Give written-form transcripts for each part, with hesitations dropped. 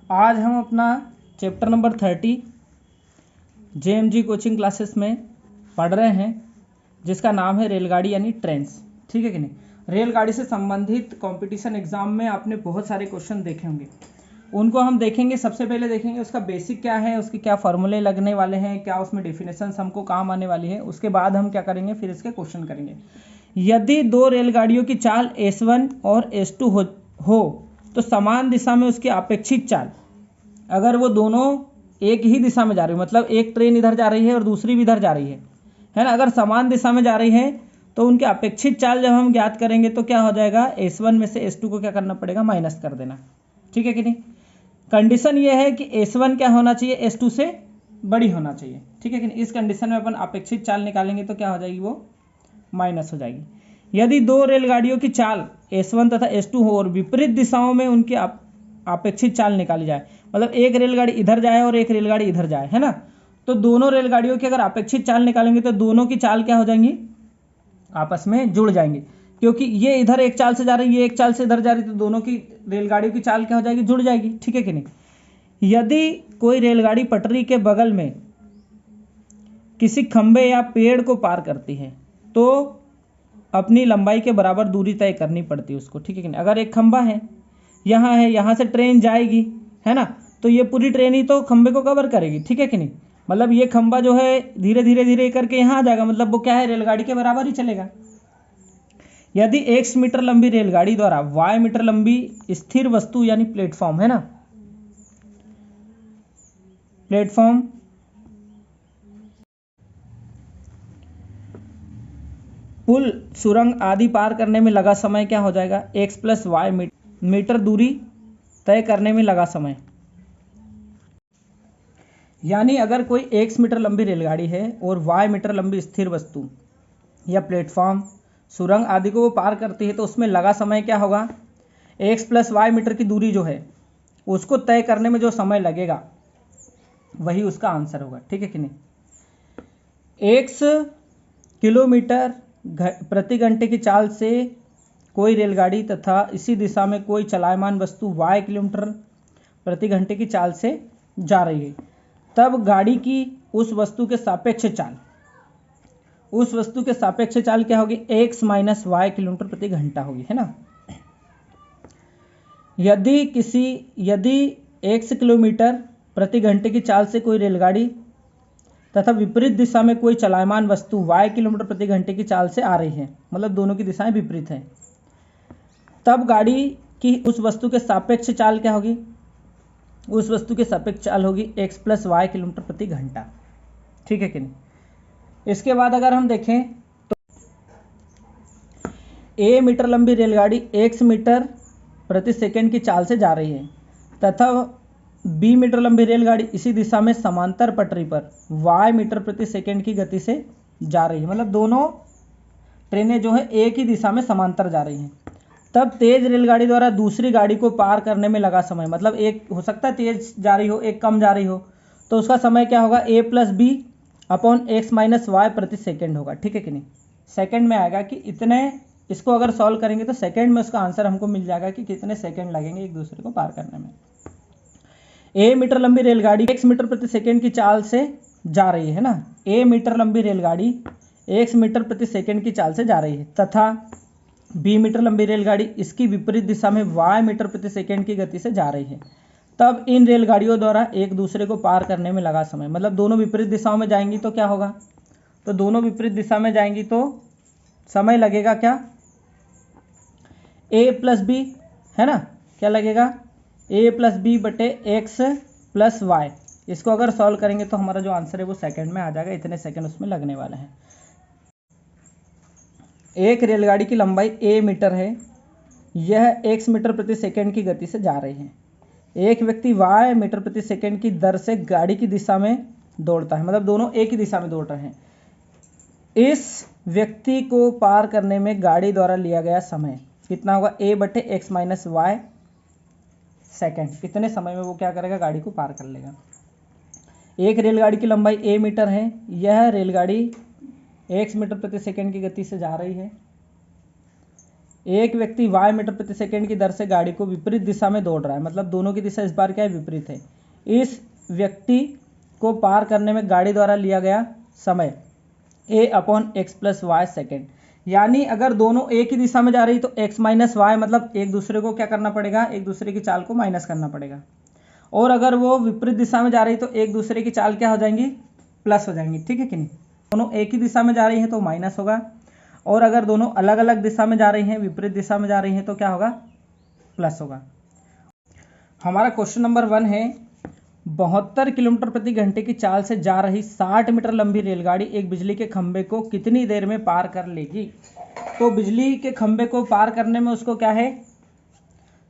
आज हम अपना chapter number 30 JMG coaching classes में पढ़ रहे हैं, जिसका नाम है रेलगाड़ी यानी ट्रेन्स। ठीक है कि नहीं। रेलगाड़ी से संबंधित कंपटीशन एग्जाम में आपने बहुत सारे क्वेश्चन देखे होंगे, उनको हम देखेंगे। सबसे पहले देखेंगे उसका बेसिक क्या है, उसके क्या फॉर्मूले लगने वाले हैं, क्या उसमें डेफिनेशंस हमको काम आने वाली है। उसके बाद हम क्या करेंगे, फिर इसके क्वेश्चन करेंगे। यदि दो रेलगाड़ियों की चाल S1 और S2 हो तो समान दिशा में उसकी अपेक्षित चाल, अगर वो दोनों एक ही दिशा में जा रही है, मतलब एक ट्रेन इधर जा रही है और दूसरी भी इधर जा रही है ना, अगर समान दिशा में जा रही है तो उनकी अपेक्षित चाल जब हम ज्ञात करेंगे तो क्या हो जाएगा, S1 में से S2 को क्या करना पड़ेगा, माइनस कर देना। ठीक है कि नहीं। कंडीशन ये है कि S1 क्या होना चाहिए, S2 से बड़ी होना चाहिए। ठीक है कि नहीं। इस कंडीशन में अपन अपेक्षित चाल निकालेंगे तो क्या हो जाएगी, वो माइनस हो जाएगी। यदि दो रेलगाड़ियों की चाल S1 तथा S2 हो और विपरीत दिशाओं में उनकी अपेक्षित चाल निकाली जाए, मतलब एक रेलगाड़ी इधर जाए और एक रेलगाड़ी इधर जाए, है ना, तो दोनों रेलगाड़ियों की अगर अपेक्षित चाल निकालेंगे तो दोनों की चाल क्या हो जाएंगी, आपस में जुड़ जाएंगी। क्योंकि ये इधर एक चाल से जा रही है, ये एक चाल से इधर जा रही है, तो दोनों की रेलगाड़ियों की चाल क्या हो जाएगी, जुड़ जाएगी। ठीक है कि नहीं। यदि कोई रेलगाड़ी पटरी के बगल में किसी खंबे या पेड़ को पार करती है तो अपनी लंबाई के बराबर दूरी तय करनी पड़ती है उसको। ठीक है कि नहीं। अगर एक खंबा है, यहाँ से ट्रेन जाएगी, है ना, तो ये पूरी ट्रेन ही तो खंबे को कवर करेगी। ठीक है कि नहीं। मतलब ये खंबा जो है धीरे धीरे करके यहाँ आ जाएगा, मतलब वो क्या है, रेलगाड़ी के बराबर ही चलेगा। यदि x मीटर लंबी रेलगाड़ी द्वारा y मीटर लंबी स्थिर वस्तु यानी प्लेटफॉर्म, है ना, प्लेटफॉर्म पुल, सुरंग आदि पार करने में लगा समय क्या हो जाएगा, x प्लस वाई मीटर दूरी तय करने में लगा समय। यानी अगर कोई x मीटर लंबी रेलगाड़ी है और y मीटर लंबी स्थिर वस्तु या प्लेटफॉर्म, सुरंग आदि को वो पार करती है तो उसमें लगा समय क्या होगा, x प्लस वाई मीटर की दूरी जो है उसको तय करने में जो समय लगेगा वही उसका आंसर होगा। ठीक है कि नहीं। x किलोमीटर प्रति घंटे की चाल से कोई रेलगाड़ी तथा इसी दिशा में कोई चलायमान वस्तु y किलोमीटर प्रति घंटे की चाल से जा रही है, तब गाड़ी की उस वस्तु के सापेक्ष चाल क्या होगी, x माइनस वाई किलोमीटर प्रति घंटा होगी, है ना। यदि x किलोमीटर प्रति घंटे की चाल से कोई रेलगाड़ी तथा विपरीत दिशा में कोई चलायमान वस्तु y किलोमीटर प्रति घंटे की चाल से आ रही है, मतलब दोनों की दिशाएं विपरीत हैं, तब गाड़ी की उस वस्तु के सापेक्ष चाल क्या होगी, उस वस्तु की सापेक्ष चाल होगी x प्लस वाई किलोमीटर प्रति घंटा। ठीक है कि नहीं। इसके बाद अगर हम देखें तो a मीटर लंबी रेलगाड़ी x मीटर प्रति सेकंड की चाल से जा रही है तथा b मीटर लंबी रेलगाड़ी इसी दिशा में समांतर पटरी पर y मीटर प्रति सेकंड की गति से जा रही है, मतलब दोनों ट्रेनें जो है एक ही दिशा में समांतर जा रही हैं। तब तेज रेलगाड़ी द्वारा दूसरी गाड़ी को पार करने में लगा समय, मतलब एक हो सकता है तेज जा रही हो, एक कम जा रही हो, तो उसका समय क्या होगा, a plus b upon x minus y प्रति सेकेंड होगा। ठीक है कि नहीं। सेकेंड में आएगा कि इतने, इसको अगर सॉल्व करेंगे तो सेकेंड में उसका आंसर हमको मिल जाएगा कि कितने सेकेंड लगेंगे एक दूसरे को पार करने में। a मीटर लंबी रेलगाड़ी x मीटर प्रति सेकेंड की चाल से जा रही है ना, a मीटर लंबी रेलगाड़ी x मीटर प्रति सेकेंड की चाल से जा रही है तथा b मीटर लंबी रेलगाड़ी इसकी विपरीत दिशा में y मीटर प्रति सेकेंड की गति से जा रही है, तब इन रेलगाड़ियों द्वारा एक दूसरे को पार करने में लगा समय, मतलब दोनों विपरीत दिशाओं में जाएंगी तो क्या होगा, तो दोनों विपरीत दिशा में जाएंगी तो समय लगेगा क्या, a प्लस बी, है ना, क्या लगेगा, a प्लस बी बटे एक्स प्लस वाई। इसको अगर सॉल्व करेंगे तो हमारा जो आंसर है वो सेकंड में आ जाएगा, इतने सेकंड उसमें लगने वाले हैं। एक रेलगाड़ी की लंबाई a मीटर है, यह x मीटर प्रति सेकंड की गति से जा रही है। एक व्यक्ति y मीटर प्रति सेकंड की दर से गाड़ी की दिशा में दौड़ता है, मतलब दोनों एक ही दिशा में दौड़ रहे हैं। इस व्यक्ति को पार करने में गाड़ी द्वारा लिया गया समय कितना होगा, a बटे एक्स माइनस वाई सेकेंड। कितने समय में वो क्या करेगा, गाड़ी को पार कर लेगा। एक रेलगाड़ी की लंबाई a मीटर है, यह रेलगाड़ी x मीटर प्रति सेकंड की गति से जा रही है। एक व्यक्ति y मीटर प्रति सेकंड की दर से गाड़ी को विपरीत दिशा में दौड़ रहा है, मतलब दोनों की दिशा इस बार क्या है, विपरीत है। इस व्यक्ति को पार करने में गाड़ी द्वारा लिया गया समय a/x + y सेकेंड। यानी अगर दोनों एक ही दिशा में जा रही तो x - y, मतलब एक दूसरे को क्या करना पड़ेगा, एक दूसरे की चाल को माइनस करना पड़ेगा। और अगर वो विपरीत दिशा में जा रही तो एक दूसरे की चाल क्या हो जाएंगी, प्लस हो जाएंगी, ठीक है कि नहीं। दोनों एक ही दिशा में जा रही हैं तो माइनस होगा, और अगर दोनों अलग अलग दिशा में जा रही हैं, विपरीत दिशा में जा रही हैं, तो क्या होगा, प्लस होगा। हमारा क्वेश्चन नंबर 1 है 72 किलोमीटर प्रति घंटे की चाल से जा रही 60 मीटर लंबी रेलगाड़ी एक बिजली के खंभे को कितनी देर में पार कर लेगी। तो बिजली के खंभे को पार करने में उसको क्या है,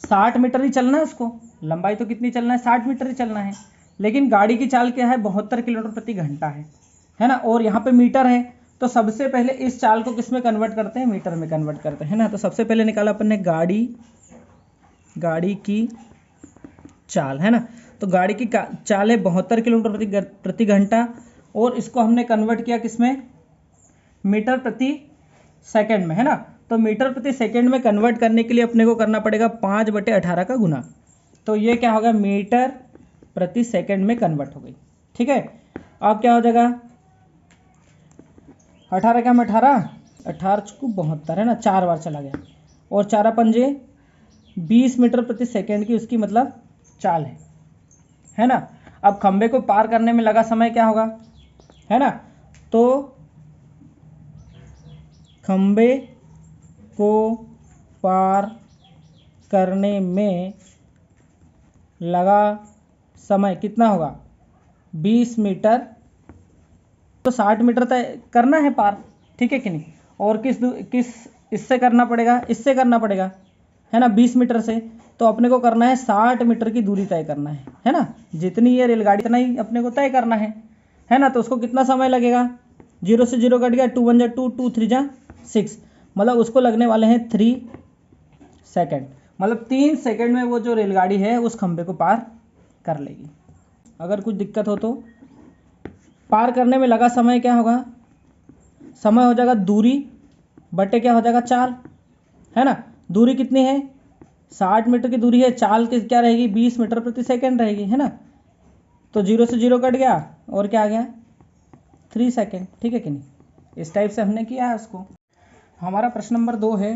60 मीटर ही चलना है, उसको लंबाई तो कितनी चलना है, 60 मीटर ही चलना है। लेकिन गाड़ी की चाल क्या है, 72 किलोमीटर प्रति घंटा है ना। और यहाँ पे मीटर है, तो सबसे पहले इस चाल को किस में कन्वर्ट करते हैं, मीटर में कन्वर्ट करते हैं ना। तो सबसे पहले निकाला अपन ने गाड़ी की चाल, है ना। तो गाड़ी की चाल है 72 किलोमीटर प्रति घंटा, और इसको हमने कन्वर्ट किया किसमें, मीटर प्रति सेकंड में, है ना। तो मीटर प्रति सेकंड में कन्वर्ट करने के लिए अपने को करना पड़ेगा 5/18 का गुना। तो ये क्या होगा, मीटर प्रति सेकंड में कन्वर्ट हो गई, ठीक है। अब क्या हो जाएगा, 18 क्या में 18 72 है ना, 4 बार चला गया, और 4 पंजे 20 मीटर प्रति सेकंड की उसकी मतलब चाल है ना। अब खंबे को पार करने में लगा समय क्या होगा, है ना। तो खंबे को पार करने में लगा समय कितना होगा, 20 मीटर। तो 60 मीटर तय करना है पार, ठीक है कि नहीं। और किस इससे करना पड़ेगा, इससे करना पड़ेगा, है ना, 20 मीटर से। तो अपने को करना है 60 मीटर की दूरी तय करना है ना। जितनी ये रेलगाड़ी इतना ही अपने को तय करना है ना। तो उसको कितना समय लगेगा, 0 से 0 कट गया, 2 1 जा 2, 2 3 जा 6, मतलब उसको लगने वाले हैं 3 सेकेंड। मतलब 3 सेकेंड में वो जो रेलगाड़ी है उस खंबे को पार कर लेगी। अगर कुछ दिक्कत हो तो पार करने में लगा समय क्या होगा, समय हो जाएगा दूरी बटे क्या हो जाएगा, चाल, है ना। दूरी कितनी है, 60 मीटर की दूरी है, चाल की क्या रहेगी, 20 मीटर प्रति सेकंड रहेगी, है ना। तो 0 से 0 कट गया, और क्या आ गया, 3 सेकेंड, ठीक है कि नहीं। इस टाइप से हमने किया है उसको। हमारा प्रश्न नंबर 2 है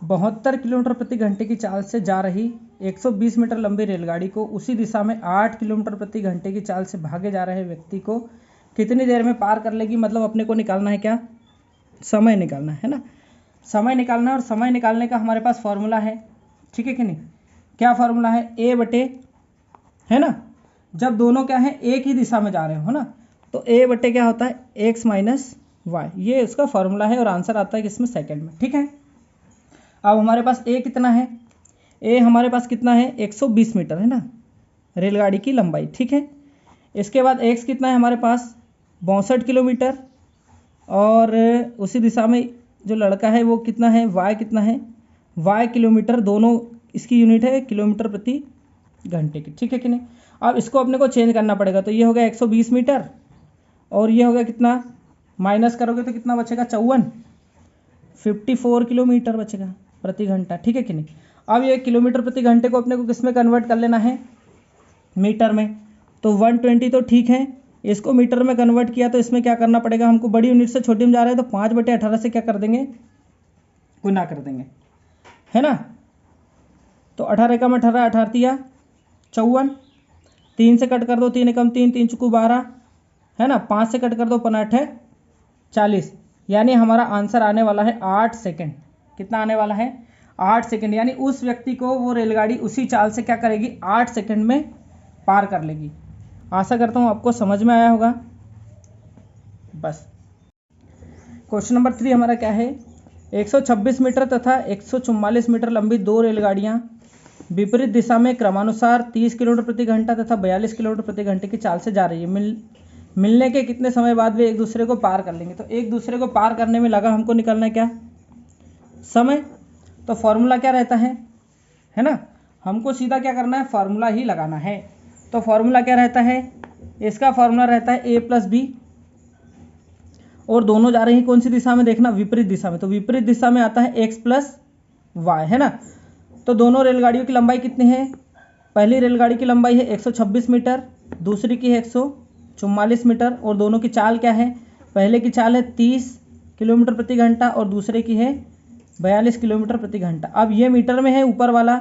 72 किलोमीटर प्रति घंटे की चाल से जा रही 120 मीटर लंबी रेलगाड़ी को उसी दिशा में 8 किलोमीटर प्रति घंटे की चाल से भागे जा रहे व्यक्ति को कितनी देर में पार कर लेगी। मतलब अपने को निकालना है क्या, समय निकालना है ना। समय निकालना है, और समय निकालने का हमारे पास फॉर्मूला है, ठीक है कि नहीं। क्या फॉर्मूला है, a बटे, है ना, जब दोनों क्या है एक ही दिशा में जा रहे हो ना, तो a बटे क्या होता है, x - y, ये उसका फॉर्मूला है। और आंसर आता है किसमें, सेकंड में, ठीक है। अब हमारे पास a कितना है, a हमारे पास कितना है, 120 मीटर, है ना, रेलगाड़ी की लंबाई, ठीक है। इसके बाद x कितना है हमारे पास, 62 किलोमीटर, और उसी दिशा में जो लड़का है वो कितना है, y कितना है, y किलोमीटर, दोनों इसकी यूनिट है किलोमीटर प्रति घंटे की, ठीक है कि नहीं। अब इसको अपने को चेंज करना पड़ेगा। तो ये हो गया 120 मीटर, और ये हो गया कितना, माइनस करोगे तो कितना बचेगा, 54 किलोमीटर बचेगा प्रति घंटा, ठीक है कि नहीं। अब ये किलोमीटर प्रति घंटे को अपने को किस में कन्वर्ट कर लेना है, मीटर में। तो 120 तो ठीक है, इसको मीटर में कन्वर्ट किया तो इसमें क्या करना पड़ेगा हमको, बड़ी यूनिट से छोटी में जा रहे हैं तो 5/18 से क्या कर देंगे, गुना कर देंगे, है ना। तो 18 कम 18, 18 तिया 54, 3 से कट कर दो, 3 कम 3, 3 चुकू 12, है ना। 5 से कट कर दो, 5 40, यानी हमारा आंसर आने वाला है 8 सेकेंड। कितना आने वाला है, 8 सेकेंड। यानी उस व्यक्ति को वो रेलगाड़ी उसी चाल से क्या करेगी, 8 सेकेंड में पार कर लेगी। आशा करता हूँ आपको समझ में आया होगा। बस क्वेश्चन नंबर 3 हमारा क्या है, 126 मीटर तथा 144 मीटर लंबी 2 रेलगाड़ियाँ विपरीत दिशा में क्रमानुसार 30 किलोमीटर प्रति घंटा तथा 42 किलोमीटर प्रति घंटे की चाल से जा रही है। मिलने के कितने समय बाद वे एक दूसरे को पार कर लेंगे। तो एक दूसरे को पार करने में लगा हमको निकालना है क्या, समय। तो फॉर्मूला क्या रहता है ना, हमको सीधा क्या करना है, फार्मूला ही लगाना है। तो फार्मूला क्या रहता है, इसका फार्मूला रहता है a + b, और दोनों जा रही हैं कौन सी दिशा में, देखना, विपरीत दिशा में। तो विपरीत दिशा में आता है x + y है ना। तो दोनों रेलगाड़ियों की लंबाई कितनी है? पहली रेलगाड़ी की लंबाई है 126 मीटर, दूसरी की है 144 मीटर, और दोनों की चाल क्या है? पहले की चाल है 30 किलोमीटर प्रति घंटा और दूसरे की है 42 किलोमीटर प्रति घंटा। अब ये मीटर में है ऊपर वाला,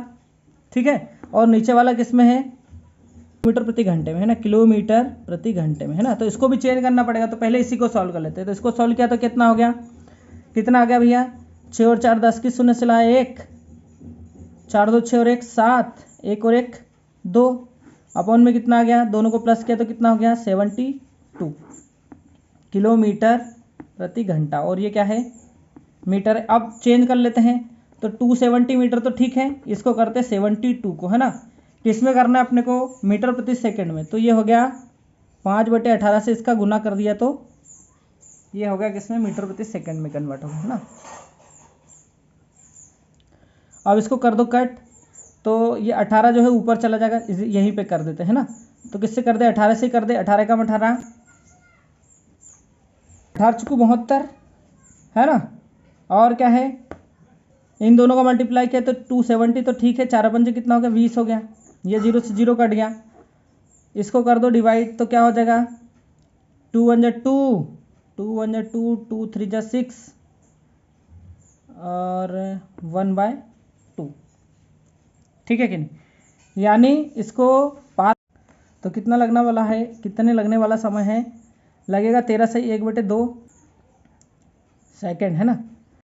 ठीक है, और नीचे वाला किस में है? किलोमीटर प्रति घंटे में है ना, किलोमीटर प्रति घंटे में है ना। तो इसको भी चेंज करना पड़ेगा, तो पहले इसी को सॉल्व कर लेते हैं। तो इसको सॉल्व किया तो कितना हो गया? कितना आ गया भैया? 6 और 4 10 की शून्य सिला 1, 4 2 6 और 1 7, 1 और 1 2, अपॉन में कितना आ गया? दोनों को प्लस किया तो कितना हो गया? 72 किलोमीटर प्रति घंटा। और ये क्या है? मीटर। अब चेंज कर लेते हैं, तो 270 मीटर तो ठीक है, इसको करते 72 को, है ना। किसमें करना है अपने को? मीटर प्रति सेकंड में। तो ये हो गया 5/18 से इसका गुना कर दिया तो ये हो गया किसमें? मीटर प्रति सेकंड में कन्वर्ट हो गया, है ना। अब इसको कर दो कट, तो ये 18 जो है ऊपर चला जाएगा, यहीं पे कर देते हैं ना। तो किससे कर दे? 18 से कर दे। 18 का 18, 18 चुकू 72, है ना। और क्या है? इन दोनों का मल्टीप्लाई किया तो 270 तो ठीक है। 4 पंजे कितना हो गया? 20 हो गया। ये 0 से 0 कट गया। इसको कर दो डिवाइड, तो क्या हो जाएगा? 2 1 जा 2, 2 1 जा 2, 2 3 जा 6 और 1/2, ठीक है कि नहीं। यानी इसको पास तो कितना लगने वाला है? कितने लगने वाला समय है? लगेगा 13 से 1/2 सेकेंड, है ना।